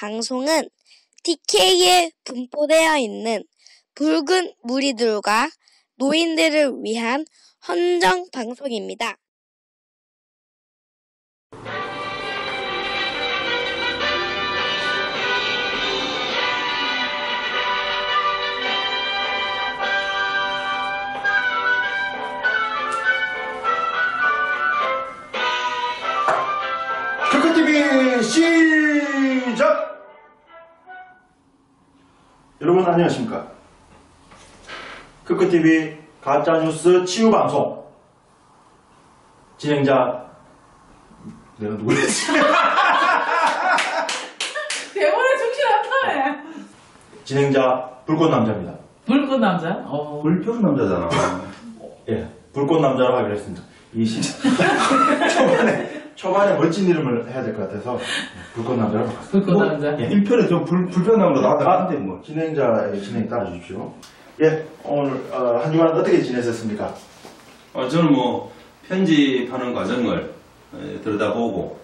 방송은 DK에 분포되어 있는 붉은 무리들과 노인들을 위한 헌정 방송입니다. 크크TV 시작! 여러분 안녕하십니까? 크크TV 가짜뉴스 치유방송 진행자 내가 누구였지? 대본에 정신 안 나네. 진행자 불꽃남자입니다. 불꽃남자? 불평남자잖아. 예, 불꽃남자라고 하기로 했습니다. 초반에 멋진 이름을 해야 될 것 같아서 불꽃남자라고 바꿨습니다. 불꽃남자. 예. 1편에 좀 불평남으로 나왔는데 뭐. 진행자의 진행 따라주십시오. 예, 오늘 한 주간 어떻게 지내셨습니까? 저는 뭐 편집하는 과정을 들여다보고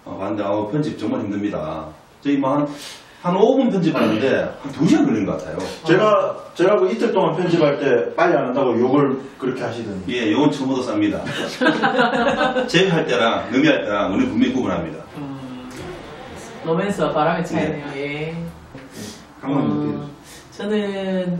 봤는데 편집 정말 힘듭니다. 저희 뭐 한 5분 편집하는데 한 2시간 걸린 것 같아요. 제가 그 이틀 동안 편집할 때 빨리 안 한다고 욕을 그렇게 하시더니. 예, 이건 처음 얻어쌉니다. 제가 할 때랑 너미 할 때랑 우리 분명히 구분합니다. 로맨스와 바람의 차이네요. 예. 저는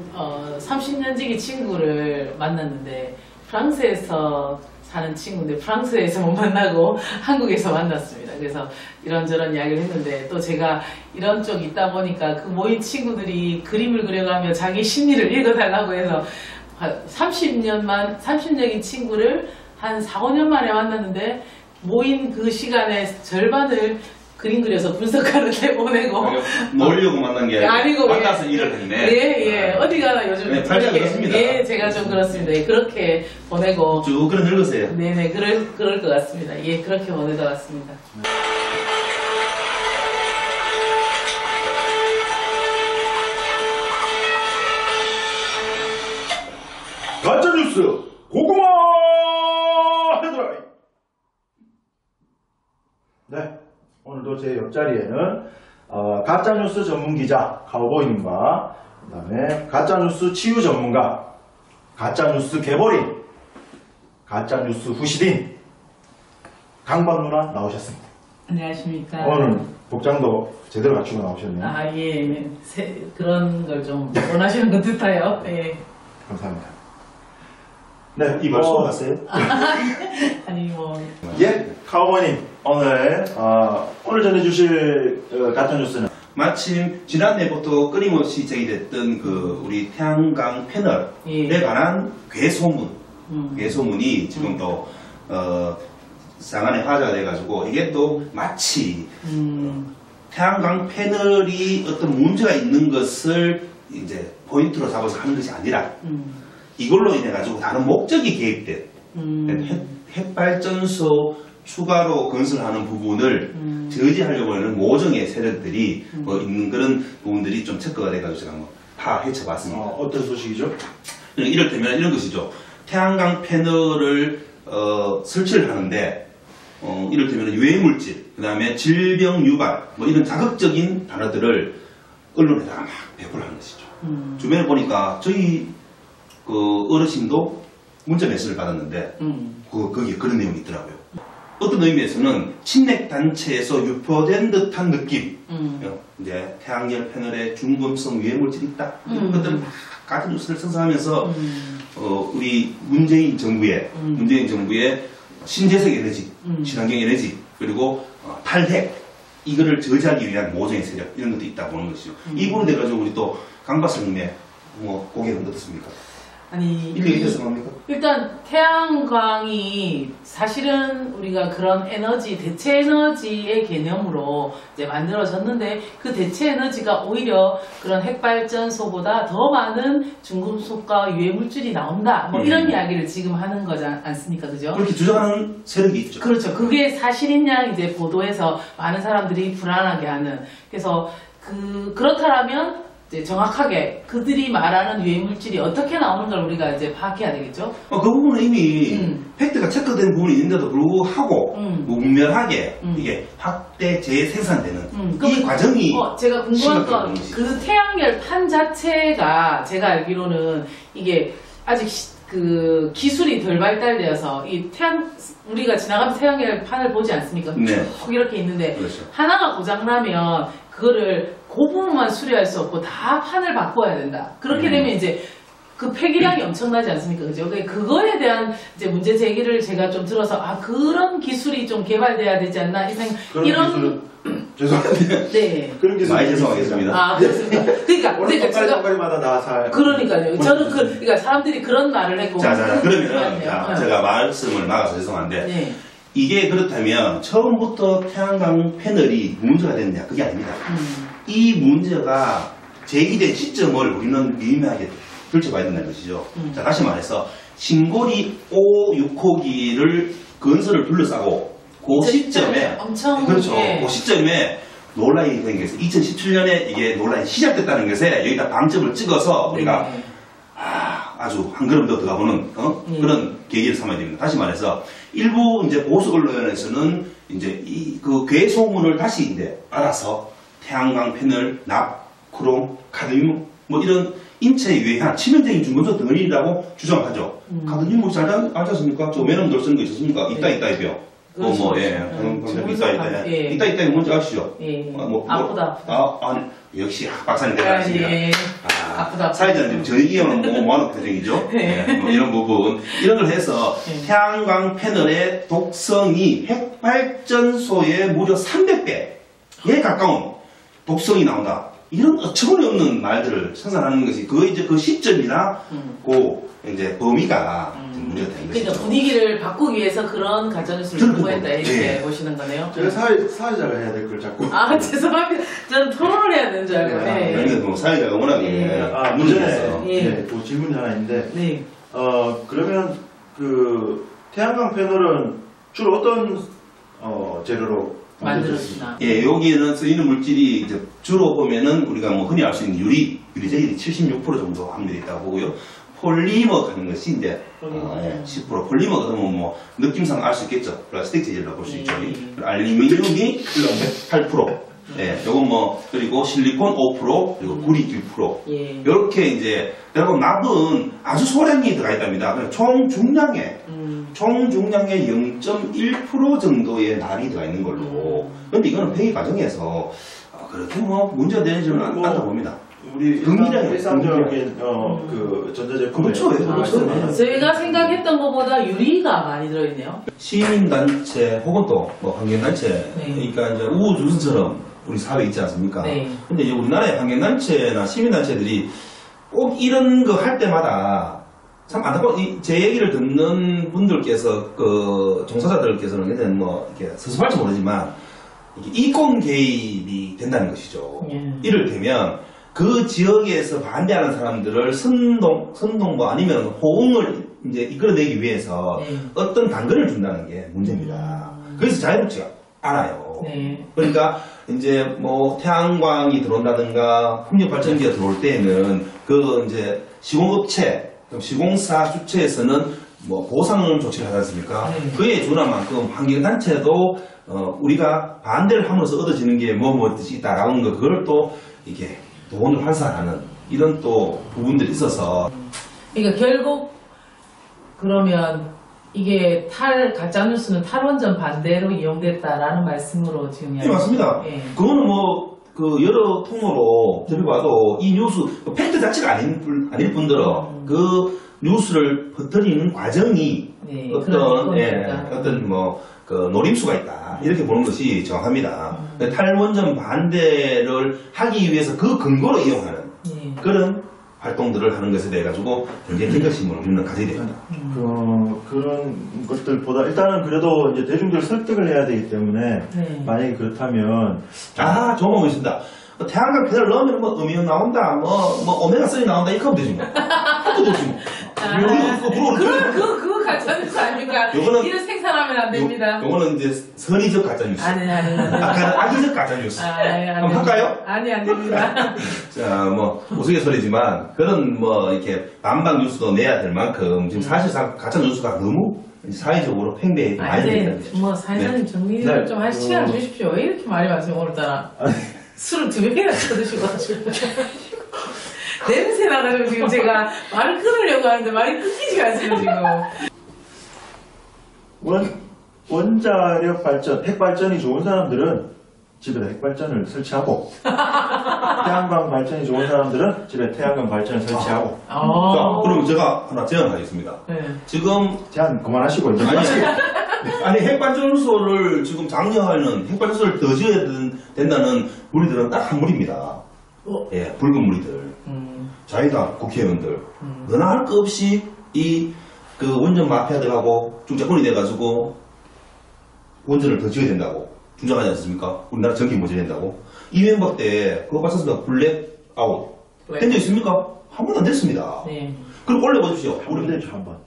30년 지기 친구를 만났는데 프랑스에서 사는 친구인데 프랑스에서 못 만나고 한국에서 만났습니다. 그래서 이런저런 이야기를 했는데 또 제가 이런 쪽 있다 보니까 그 모인 친구들이 그림을 그려가며 자기 심리를 읽어달라고 해서 30년인 친구를 한 4, 5년 만에 만났는데 모인 그 시간의 절반을 그림 그려서 분석하는 데 보내고 놀려고 만난 게 아니고 만나서 일을 했네. 예. 어디 가나 요즘 팔자 그렇습니다. 예, 제가 좀 그렇습니다. 예, 그렇게 보내고 쭉 그런 늙으세요. 네네 그럴 것 같습니다. 예, 그렇게 보내다 왔습니다. 가짜뉴스 고구마 헤드라인. 네, 오늘도 제 옆자리에는 가짜뉴스 전문기자 카우보이님과 그 다음에 가짜뉴스 치유 전문가 가짜뉴스 개보린 가짜뉴스 후시딘 강박 누나 나오셨습니다. 안녕하십니까. 오늘 복장도 제대로 갖추고 나오셨네요. 아, 예. 그런 걸 좀 원하시는 것 같아요. 예. 감사합니다. 네, 이 말씀 하세요? 아니 뭐 예, 카우보이님 오늘 전해주실 가짜뉴스는 마침 지난해부터 끊임없이 제기됐던 우리 태양광 패널에 예. 관한 괴소문, 괴소문이 지금 또 상안의 화제가 돼가지고 이게 또 마치 태양광 패널이 어떤 문제가 있는 것을 이제 포인트로 잡아서 하는 것이 아니라 이걸로 인해 가지고 다른 목적이 개입된 핵발전소 추가로 건설하는 부분을 저지하려고 하는 모종의 세력들이 있는 그런 부분들이 좀 체크가 돼가지고 제가 한번 파헤쳐봤습니다. 어떤 소식이죠? 이를테면 이런 것이죠. 태양광 패널을 설치를 하는데 이를테면 유해물질, 그 다음에 질병 유발 뭐 이런 자극적인 단어들을 언론에다가 막 배포를 하는 것이죠. 주변에 보니까 저희 어르신도 문자 메시지를 받았는데 거기에 그런 내용이 있더라고요. 어떤 의미에서는 친핵단체에서 유포된 듯한 느낌. 이제 태양열 패널에 중금성 유해물질이 있다. 이런 것들을 막 가짜뉴스를 생성하면서 우리 문재인 정부의 신재생 에너지, 친환경 에너지, 그리고 탈핵 이거를 저지하기 위한 모종의 세력 이런 것도 있다 보는 것이죠. 이 부분에 대해서 우리 또 강 박사님의 고개는 어떻습니까? 아니 일리 어떻습니까? 일단 태양광이 사실은 우리가 그런 에너지, 대체 에너지의 개념으로 이제 만들어졌는데 그 대체 에너지가 오히려 그런 핵발전소보다 더 많은 중금속과 유해물질이 나온다. 뭐 이런 이야기를 지금 하는 거지 않습니까? 그죠? 그렇게 주장하는 세력이 있죠. 그렇죠. 그게 사실이냐 이제 보도해서 많은 사람들이 불안하게 하는. 그래서 그렇다면 이제 정확하게 그들이 말하는 유해 물질이 어떻게 나오는 걸 우리가 이제 파악해야 되겠죠. 그 부분은 이미 팩트가 체크된 부분이 있는데도 불구하고 무분별하게 이게 확대 재생산되는 이 과정이 제가 궁금한 건 심각한 것이죠. 그 태양열 판 자체가 제가 알기로는 이게 아직 그 기술이 덜 발달되어서 이 우리가 지나가면서 태양열 판을 보지 않습니까? 네. 쭉 이렇게 있는데 그렇죠. 하나가 고장나면 그거를 그 부분만 수리할 수 없고 다 판을 바꿔야 된다. 그렇게 되면 이제 그 폐기량이 엄청나지 않습니까? 그죠? 그거에 대한 이제 문제 제기를 제가 좀 들어서 그런 기술이 좀 개발돼야 되지 않나 그런 기술은 죄송한데 네. 그런 기술 많이 죄송하겠습니다. 그렇습니다. 그러니까 제가 정거리마다 나사 그러니까요. 저는 그러니까 사람들이 그런 말을 했고 그러면 제가 말씀을 막아서 죄송한데 네. 이게 그렇다면 처음부터 태양광 패널이 문제가 됐냐? 그게 아닙니다. 이 문제가 제기된 시점을 우리는 미미하게 들춰봐야 된다는 것이죠. 자, 다시 말해서 신고리 5, 6호기를 건설을 둘러싸고 그 시점에 엄청 그렇죠. 그 시점에 논란이 된 것이 2017년에 이게 논란이 시작됐다는 것에 여기다 방점을 찍어서 우리가 아주 한 걸음 더 들어가보는 그런 계기를 삼아야 됩니다. 다시 말해서 일부 이제 보수 언론에서는 이제 그 괴소문을 다시 이제 알아서 태양광 패널, 납, 크롬, 카드뮴 뭐 이런 인체에 유해한 치명적인 중금속 덩어리라고 주장하죠. 카드뮴 뭐 잘 알지 않습니까? 저 매너들 쓰는 거 있었습니까? 있다요. 그렇죠. 있다 뭔지 아시죠? 아프다. 역시 박사님 대단하십니다. 아프다. 사회자님 저희기에는 뭐하는 표정이죠? 이런 부분 이런 걸 해서 태양광 패널의 독성이 핵발전소의 무려 300배에 가까운 독성이 나온다. 이런 어처구니 없는 말들을 생산하는 것이 그 시점이나 이제 범위가 문제가 된 것이죠. 그러니까 분위기를 바꾸기 위해서 그런 가짜뉴스를 공부했다 이렇게 보시는 거네요. 제가 사회자가 해야 될 걸 자꾸. 죄송합니다. 저는 토론을 해야 되는 줄 알고. 그런데 뭐 사회자가 워낙에 문제였어요. 그 질문이 하나 있는데, 그러면 그 태양광 패널은 주로 어떤 재료로 만들었습니다. 여기에는 쓰이는 물질이 이제 주로 보면은 우리가 뭐 흔히 알 수 있는 유리재질이 76% 정도 함유되어 있다고 보고요. 폴리머 하는 것이 이제 10% 폴리머가 그러면 뭐 느낌상 알 수 있겠죠. 플라스틱 재질이라고 볼 수 있죠. 알루미늄이 8%. 요건 뭐 그리고 실리콘 5% 그리고 구리 1%. 이렇게 이제 여러분 납은 아주 소량이 들어가 있답니다. 총 중량의 0.1% 정도의 납이 들어가 있는 걸로. 그런데 이거는 폐기 과정에서 그렇게 뭐 문제가 되지는 않다 봅니다. 우리 일상적인 그 전자제품에 그렇죠. 저희가 생각했던 것보다 유리가 많이 들어있네요. 시민단체 혹은 또 뭐 환경단체 그러니까 이제 우주선처럼 우리 사회 있지 않습니까? 근데 이제 우리나라의 환경단체나 시민단체들이 꼭 이런 거 할 때마다 참 안타까워. 제 얘기를 듣는 분들께서 그 종사자들께서는 굉장히 뭐 이렇게 서슴할지 모르지만 이게 이권 개입이 된다는 것이죠. 이를테면 그 지역에서 반대하는 사람들을 선동뭐 아니면 호응을 이제 이끌어내기 위해서 어떤 당근을 준다는 게 문제입니다. 그래서 자유롭지가 않아요. 그러니까 이제 뭐 태양광이 들어온다든가 풍력 발전기가 들어올 때에는 그 이제 시공업체, 시공사 주체에서는 뭐 보상 조치를 하지 않습니까? 그에 준한 만큼 환경단체도 우리가 반대를 함으로써 얻어지는 게 뜻이 있다라는 거 그걸 또 이게 돈을 환산하는 이런 또 부분들이 있어서 그러니까 결국 그러면 이게 가짜뉴스는 탈원전 반대로 이용됐다라는 말씀으로 지금 네, 맞습니다. 그거는 뭐 그 여러 통로로 들어봐도 이 뉴스 팩트 자체가 아닐 뿐더러 그 뉴스를 퍼뜨리는 과정이 어떤 뭐 그 노림수가 있다 이렇게 보는 것이 정확합니다. 탈원전 반대를 하기 위해서 그 근거로 이용하는 그런 활동들을 하는 것에 대해 가지고 굉장히 경각심을 우리는 가져야 됩니다. 그런 것들보다 일단은 그래도 이제 대중들 설득을 해야 되기 때문에 만약에 그렇다면 좋은 방법이 있습니다. 태양광 패널 넣으면 뭐 음이온 나온다, 뭐 오메가3 나온다 이렇게 하면 되지 뭐. 그것도 되지 뭐. 그거 가짜뉴스 아닙니까? 요거는- 이런 생산하면 안 됩니다. 요거는 이제 선의적 가짜뉴스. 아니. 악의적 가짜뉴스. 한번 할까요? 아니, 안 됩니다. 자, 뭐, 우스갯소리지만, 그런 뭐, 이렇게, 반박 뉴스도 내야 될 만큼, 지금 사실상 가짜 뉴스가 너무 사회적으로 팽배해 많이 되어 있다는 거죠. 뭐, 사회자님 정리를 네. 좀 할 시간 주십시오. 왜 이렇게 말이 많으세요, 오늘따라? 술을 2배나 쳐드시고. 냄새 나가지고 지금 제가 말을 끊으려고 하는데 말이 끊기지가 않습니다, 지금. 원자력 발전, 핵 발전이 좋은 사람들은 집에다 핵 발전을 설치하고, 태양광 발전이 좋은 사람들은 집에 태양광 발전을 설치하고. 자, 그럼 제가 하나 제안하겠습니다. 네. 지금, 제한 그만하시고, 이제 아니, 핵발전소를 지금 장려하는, 핵발전소를 더 지어야 된다는 무리들은 딱 한 무리입니다. 예, 붉은 무리들. 자유당 국회의원들. 너나 할 거 없이 그 원전 마피아들하고 중자권이 돼가지고 원전을 더 지어야 된다고 주장하지 않습니까? 우리나라 전기 모자야 된다고. 이명박 때 그거 봤었습니다. 블랙아웃. 된 적 있습니까? 한 번도 안 됐습니다. 네. 그럼 올려보십시오. 우리 되죠, 한번.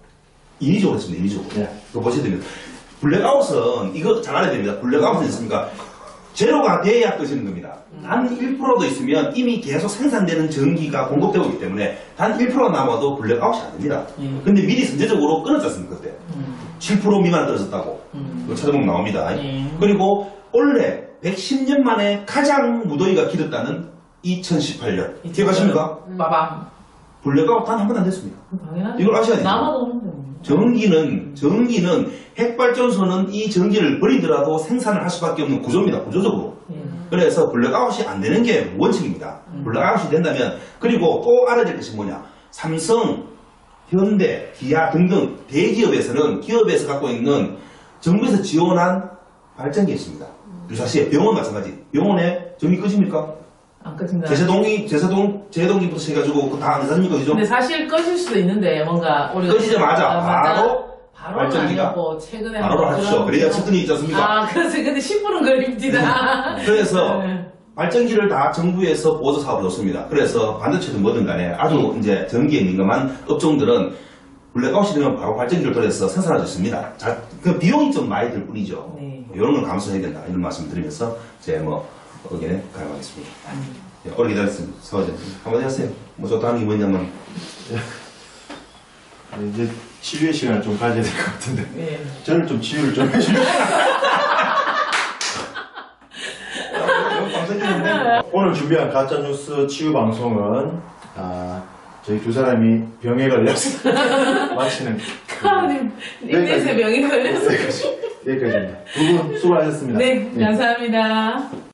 인위적으로 했습니다. 인위적으로. 네. 그거 보셔야 됩니다. 블랙아웃은 이거 잘 알아야 됩니다. 블랙아웃은 있습니까? 제로가 돼야 끄시는 겁니다. 단 1%도 있으면 이미 계속 생산되는 전기가 공급되고 있기 때문에 단 1% 남아도 블랙아웃이 안 됩니다. 근데 미리 선제적으로 끊었지 않습니까, 그때? 7% 미만 떨어졌다고. 그거 찾아보면 나옵니다. 그리고 원래 110년 만에 가장 무더위가 길었다는 2018년. 기억하십니까? 마밤. 블랙아웃 단 한 번 안 됐습니다. 당연하죠. 이걸 아셔야 돼요. 남아도 없는데. 전기는 핵발전소는 이 전기를 버리더라도 생산을 할 수밖에 없는 구조입니다. 구조적으로. 그래서 블랙아웃이 안 되는 게 원칙입니다. 블랙아웃이 된다면, 그리고 또 알아야 될 것이 뭐냐. 삼성, 현대, 기아 등등 대기업에서는 기업에서 갖고 있는 정부에서 지원한 발전기 있습니다. 유사시에 병원 마찬가지. 병원에 전기 끄집니까? 안 꺼진다. 제동기부터 해가지고 다 안 되십니까? 그죠? 근데 사실 꺼질 수도 있는데 뭔가 우리가 꺼지자마자 바로 바로는 발전기가 아니었고 최근에 바로 한번 하십시오. 그런- 그래야 측근이 있지 않습니까? 아, 그래서 근데 10분은 걸립니다. 그래서 네. 발전기를 다 정부에서 보조 사업을 줬습니다. 그래서 반도체든 뭐든 간에 아주 이제 전기에 민감한 업종들은 블랙아웃이 되면 바로 발전기를 돌려서 생산할 수 있습니다. 자, 그 비용이 좀 많이 들 뿐이죠. 네. 이런 걸 감수해야 된다. 이런 말씀 드리면서 제 의견에 가용하겠습니다. 오래 기다렸습니다. 서화자님. 한마디 하세요. 뭐 좋다는 게 뭐냐면. 이제 치유의 시간을 좀 가져야 될 것 같은데. 네. 저를 좀 치유를 좀 해주세요. 오늘 준비한 가짜뉴스 치유 방송은 저희 두 사람이 병에 걸려서 마치는 카우님, 인내세 병이 걸려서. 여기까지입니다. 두 분 수고하셨습니다. 네, 감사합니다.